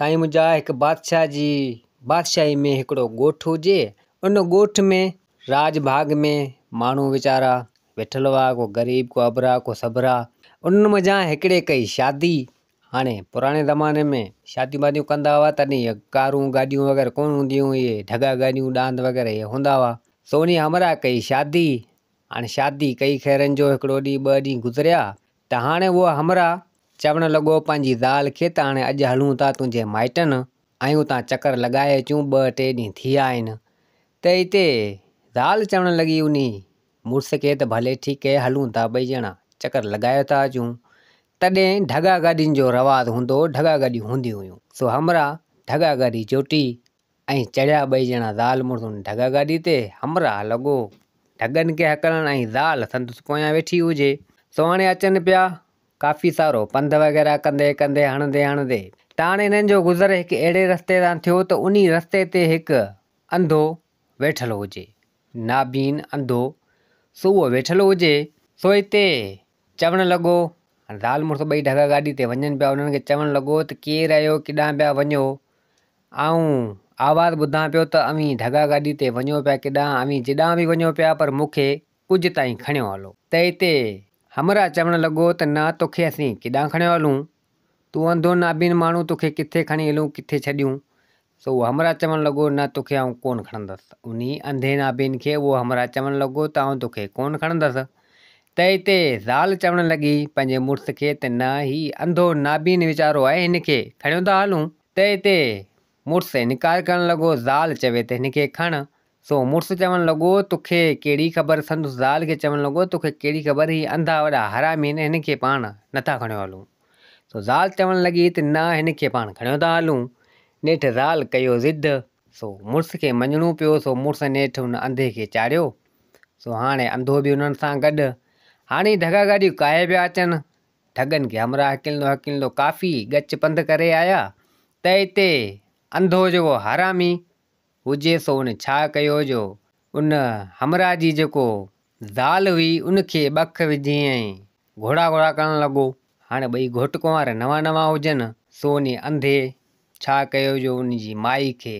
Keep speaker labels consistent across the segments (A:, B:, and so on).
A: साईं मुंहिंजा हिकु बादशाह जी बादशाही में हिकिड़ो ॻोठु हुजे। उन ॻोठ में राज भाग में माण्हू वीचारा वेठल हुआ, को ग़रीब, को अबरा, को सबरा। उन्हनि मज़ा हिकिड़े कई शादी। हाणे पुराणे ज़माने में शादियूं वादियूं कंदा हुआ तॾहिं कारूं गाॾियूं वग़ैरह कोन हूंदियूं, इहे ढगा गाॾियूं ॾांद वग़ैरह इहे हूंदा हुआ। सोनी हमरा कई शादी। हाणे शादी कई खैरनि जो हिकिड़ो ॾींहुं ॿ ॾींहं गुज़रिया त हाणे उहो हमरा चवणु लॻो पंहिंजी ज़ाल खे त हाणे अॼु हलूं था तुंहिंजे माइटनि, आयूं था चकर लॻाए अचूं, 2-3 ॾींहं थी विया आहिनि। त हिते ज़ाल चवणु लॻी उन मुड़ुस खे त भले ठीकु आहे, हलूं था 2 ॼणा चकर लॻाए था अचूं। तॾहिं ढगा गाॾियुनि जो रवाज़ हूंदो, ढगा गाॾियूं हूंदियूं हुयूं। सो हमरा ढगा गाॾी जोटी ऐं चढ़िया 2 ॼणा ज़ाल मुड़ुस ढगा गाॾी ते। हमरा लॻो ढगनि खे हकलण ऐं ज़ाल संदसि पोयां वेठी हुजे। सो हाणे अचनि पिया काफ़ी सारो पंधु वग़ैरह कंदे कंदे हणंदे त हाणे हिननि जो गुज़र हिकु अहिड़े रस्ते तां थियो त उन रस्ते ते हिकु अंधो वेठल हुजे, नाबीन अंधो। सो उहो वेठल हुजे। सो हिते चवणु लॻो, ज़ाल मुड़ुस 2 ढगा गाॾी ते वञनि पिया। उन्हनि खे चवणु लॻो त केरु आहियो, किॾां पिया वञो? ऐं आवाज़ु ॿुधां पियो त अवी ढगा गाॾी ते वञो पिया किॾां, अवी जिॾां बि वञो पिया, पर मूंखे कुझु ताईं खणियो हलो। त हिते हमरा चवणु लॻो त न, तोखे असीं किॾां खणियो हलूं? तूं अंधो नाबीन माण्हू, तोखे किथे खणी हलूं, किथे छॾियूं? सो उहो हमरा चवणु लॻो न, तोखे आउं कोन खणंदसि। उन अंधे नाबीन खे उहो हमरा चवणु लॻो त आउं तोखे कोन खणंदसि। त हिते ज़ाल चवणु लॻी पंहिंजे मुड़ुस खे त न, ही अंधो नाबीन वीचारो आहे, हिन खे खणियो था हलूं। त हिते मुड़ुस इनकार करणु लॻो। ज़ाल चवे त हिन खे खण। सो मुड़ुस चवणु लॻो तोखे कहिड़ी ख़बर? संदसि ज़ाल खे चवणु लॻो तोखे कहिड़ी ख़बर? ही अंधा वॾा हरामी आहिनि, हिन खे पाण नथा खणियो हलूं। सो ज़ाल चवणु लॻी त न, हिन खे पाण खणियो था हलूं। नेठि ज़ाल कयो ज़िद। सो मुड़ुस खे मञिणो पियो। सो मुड़ुस नेठि हुन अंधे खे चाढ़ियो। सो हाणे अंधो बि हुननि सां गॾु। हाणे ढगा गाॾियूं काहे पिया अचनि, ढगनि खे हमरा हकीलंदो काफ़ी गच पंधु करे आया। त हिते अंधो जेको हरामी हुजे, सो उन छा कयो जो उन हमरा जी जेको ज़ाल हुई उनखे बख विझी ऐं घोड़ा करणु लॻो। हाणे 2 घोट कुंवार नवां हुजनि। सो उन अंधे छा कयो जो उन जी माई खे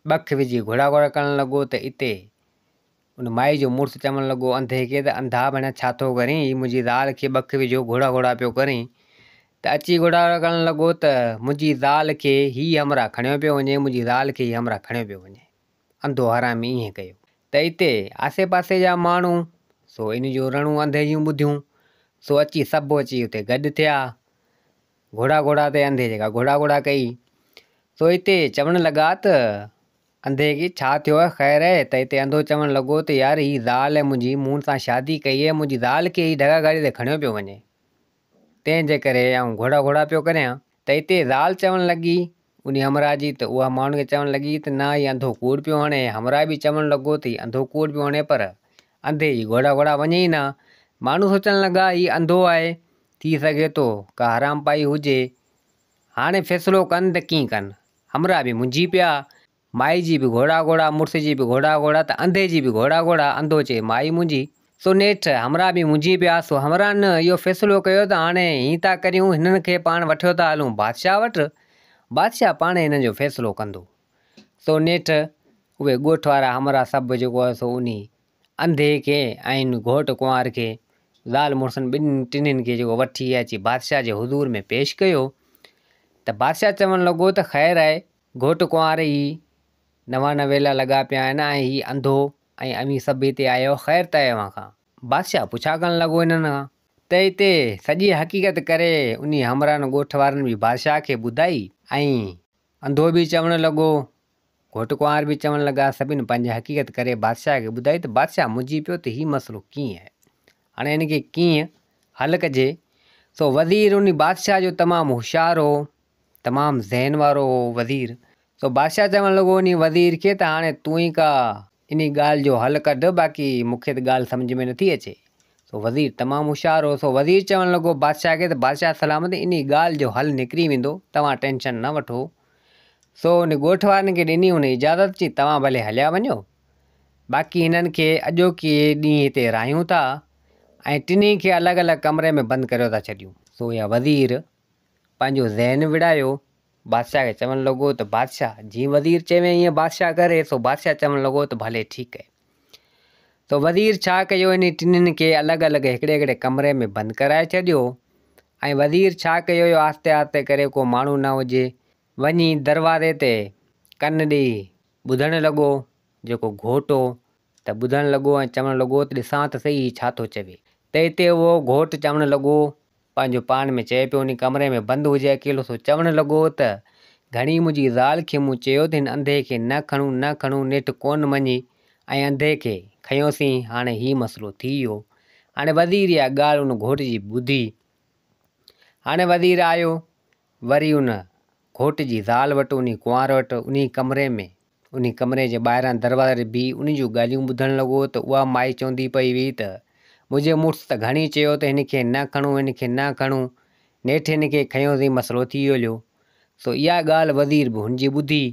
A: बख विझी घोड़ा करणु लॻो। त हिते उन माई जो मुड़ुस चवणु लॻो अंधे खे त अंधा भेण छा थो करीं, ही मुंहिंजी ज़ाल खे बख विझो, घोड़ा पियो करीं। त अची घोड़ा करणु लॻो त मुंहिंजी ज़ाल खे ही हमरा खणियो पियो वञे, मुंहिंजी ज़ाल खे ही हमरा खणियो पियो वञे। अंधो हरामी ईअं कयो। त हिते आसे पासे जा माण्हू सो इन जो रणू अंधे जूं ॿुधियूं। सो अची सभु अची हुते गॾु थिया। घोड़ा ते अंधे जेका घोड़ा कई। सो हिते चवणु लॻा त अंधे खे छा थियो आहे, ख़ैर आहे? त हिते अंधो चवणु लॻो त यार, ही ज़ाल आहे मुंहिंजी, मूं सां शादी कई आहे, मुंहिंजी ज़ाल खे ही ढगा गाॾी ते खणियो पियो वञे, तंहिंजे करे आउं घोड़ा पियो करियां। त हिते ज़ाल चवणु लॻी उन हमरा जी, त उहा माण्हू खे चवणु लॻी त न, ही अंधो कूड़ पियो हणे। हमरा बि चवणु लॻो त ही अंधो कूड़ पियो हणे, पर अंधे जी घोड़ा वञे ई न। माण्हू सोचणु लॻा ही अंधो आहे, थी सघे थो का हराम पाई हुजे। हाणे फ़ैसिलो कनि त कीअं कनि? हमरा बि मुंझी पिया। माई जी बि घोड़ा, मुड़ुस जी बि घोड़ा, त अंधे जी बि घोड़ा। अंधो चए माई मुंहिंजी। सो नेठि हमरा बि मुंझी पिया। सो हमरा न इहो फ़ैसिलो कयो त हाणे हीअं था करियूं, हिननि खे पाण वठियो था हलूं बादशाह वटि, बादशाह पाण हिननि जो फ़ैसिलो कंदो। सो नेठि उहे ॻोठ वारा हमरा सभु जेको आहे सो उन अंधे खे ऐं घोट कुंवार खे, ज़ाल मुड़ुसनि 2-3 खे जेको वठी अची बादशाह जे हुज़ूर में पेश कयो। त बादशाह चवणु लॻो त ख़ैर आहे, घोट कुंवार ही नवां नवेला लॻा पिया आहिनि ऐं ही अंधो ऐं अवी सभु हिते आयो, ख़ैर त अव्हां खां। बादशाह पुछा करणु लॻो हिननि खां। त हिते सॼी हक़ीक़त करे उन हमरान ॻोठ वारनि बि बादशाह खे ॿुधाई ऐं अंधो बि चवणु लॻो, घोट कुंवार बि चवणु लॻा, सभिनि पंहिंजी हक़ीक़त करे बादशाह खे ॿुधाई। त बादशाह मुंझी पियो त हीउ मसइलो कीअं आहे, हाणे हिन खे कीअं हल कजे। सो वज़ीर उन बादशाह जो तमामु होशियारु हो, तमामु ज़हन वारो हो वज़ीर। सो बादशाह चवणु लॻो उन वज़ीर खे त हाणे तूं ई का इन ॻाल्हि जो हल कढ, बाक़ी मूंखे त ॻाल्हि सम्झ में नथी अचे। सो वज़ीर तमामु होशियारु हो। सो वज़ीर चवणु लॻो बादशाह खे त बादशाह सलामत, इन ॻाल्हि जो हल निकिरी वेंदो, तव्हां टेंशन न वठो। सो उन ॻोठ वारनि खे ॾिनी उन इजाज़त, चई तव्हां भले हलिया वञो, बाक़ी हिननि खे अॼोके ॾींहुं हिते रहियूं था ऐं टिनी खे अलॻि कमरे में बंदि करे था छॾियूं। सो इहा वज़ीर पंहिंजो ज़हन विड़ायो, बादशाह खे चवणु लॻो त बादशाह जीअं वज़ीर चवे ईअं बादशाह करे। सो बादशाह चवणु लॻो त भले ठीकु आहे। तो वज़ीर छा कयो, इन टिनिनि खे अलॻि अलॻि हिकिड़े हिकिड़े कमरे में बंदि कराए छॾियो। ऐं वज़ीर छा कयो, आस्ते आस्ते करे को माण्हू न हुजे वञी दरवाज़े ते कन ॾेई ॿुधणु लॻो। जेको घोटु हो त ॿुधणु लॻो ऐं चवणु लॻो त ॾिसां त सही छा थो चवे। त हिते उहो घोटु चवणु लॻो, पंहिंजो पाण में चए पियो, उन कमरे में बंदि हुजे अकेलो। सो चवणु लॻो त घणी मुंहिंजी ज़ाल खे मूं चयो त हिन अंधे खे न खणूं नेठि कोन मञी ऐं अंधे खे खयोंसीं। हाणे हीउ मसइलो थी वियो। हाणे वज़ीर इहा ॻाल्हि उन घोट जी ॿुधी। हाणे वज़ीर आयो वरी उन घोट जी ज़ाल वटि, उन कुंवार वटि, उन कमरे जे ॿाहिरां दरवाज़े ते बीह उन जूं ॻाल्हियूं ॿुधणु लॻो। त उहा माई चवंदी पई हुई त मुंहिंजे मुड़ुस त घणी चयो त हिन खे न खणूं, नेठि हिन खे खयोंसीं, मसइलो थी वियो। सो इहा ॻाल्हि वज़ीर बि हुनजी ॿुधी।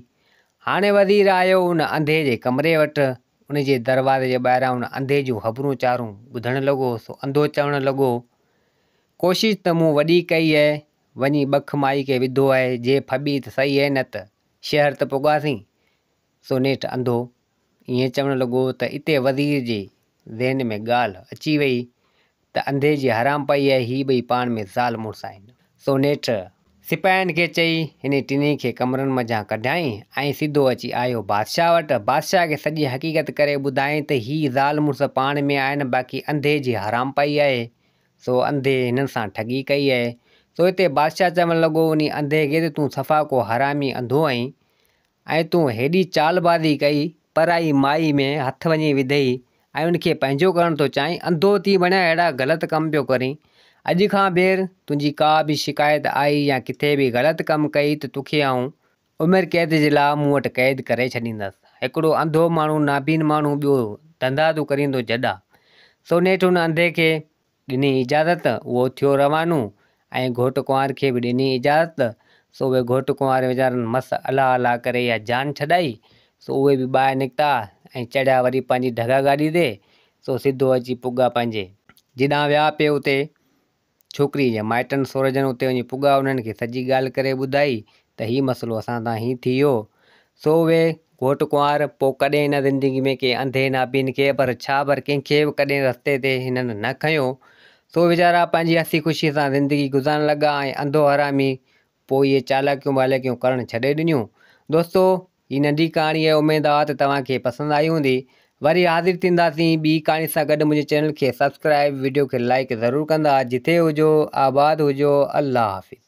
A: हाणे वज़ीर आयो उन अंधे जे कमरे वटि, उन जे दरवाज़े जे ॿाहिरां उन अंधे जूं ख़बरूं चारूं ॿुधणु लॻो। सो अंधो चवणु लॻो, कोशिशि त मूं वॾी कई आहे, वञी ॿख माई खे विधो आहे, जे फॿी त सही आहे, न त शहर त पुॻासीं। सो नेठि अंधो ईअं चवणु लॻो त हिते वज़ीर जे ज़हन में ॻाल्हि अची वई त अंधे जी हराम पई आहे, हीअ ॿई पाण में ज़ाल मुड़ुसु आहिनि। सो नेठि सिपाहियुनि खे चई हिन टिनी खे कमरनि मझां कढाई ऐं सिधो अची आयो बादशाह वटि। बादशाह खे सॼी हक़ीक़त करे ॿुधाई त हीअ ज़ाल मुड़ुसु पाण में आहिनि, बाक़ी अंधे जी हराम पई आहे। सो अंधे हिननि सां ठगी कई आहे। सो हिते बादशाह चवणु लॻो उन अंधे खे त तूं सफ़ा को हरामी अंधो आहीं ऐं तूं हेॾी चालबाज़ी कई, पराई माई में हथु वञी विधई ऐं उनखे पंहिंजो करणु थो चाहीं, अंधो थी वञे, अहिड़ा ग़लति कमु पियो करीं। अॼु खां ॿीहर तुंहिंजी का बि शिकायत आई या किथे बि ग़लति कमु कई त तोखे आऊं उमिरि क़ैद जे लाइ मूं वटि क़ैद करे छॾींदसि। हिकिड़ो अंधो माण्हू, नाबीन माण्हू, ॿियो धंधा तूं करींदो जॾा। सो नेठि हुन अंधे खे ॾिनी इजाज़त, उहो थियो रवानो ऐं घोटु कुंवार खे बि ॾिनी इजाज़त। सो उहे घोटु कुंवार वीचारनि मस्तु अलाह अलाह करे इहा जान छॾाई। सो उहे बि ॿाहिरि निकिता ऐं चढ़िया वरी पंहिंजी ढगा गाॾी ते। सो सिधो अची पुॻा पंहिंजे जिॾां विया पिए, उते छोकिरी जे माइटनि सोरजनि उते वञी पुॻा, उन्हनि खे सॼी ॻाल्हि करे ॿुधाई त हीउ मसइलो असां सां हीउ थी वियो। सो उहे घोटु कुंवार पोइ कॾहिं हिन ज़िंदगी में के अंधे नाबीन खे पर कंहिंखे बि कॾहिं रस्ते ते हिननि न खयो। सो वीचारा पंहिंजी हसी ख़ुशी सां ज़िंदगी गुज़ारणु लॻा ऐं अंधो हरामी पोइ इहे चालाकियूं वालाकियूं करणु छॾे ॾिनियूं। दोस्तो, हीअ नंढी कहाणी आहे, उमेदु आहे त तव्हांखे पसंदि आई हूंदी। वरी हाज़िर थींदासीं ॿी कहाणी सां गॾु। मुंहिंजे चैनल खे सब्सक्राइब, वीडियो खे लाइक ज़रूरु कंदा। जिथे हुजो आबाद हुजो। अल्लाह हाफ़िज़।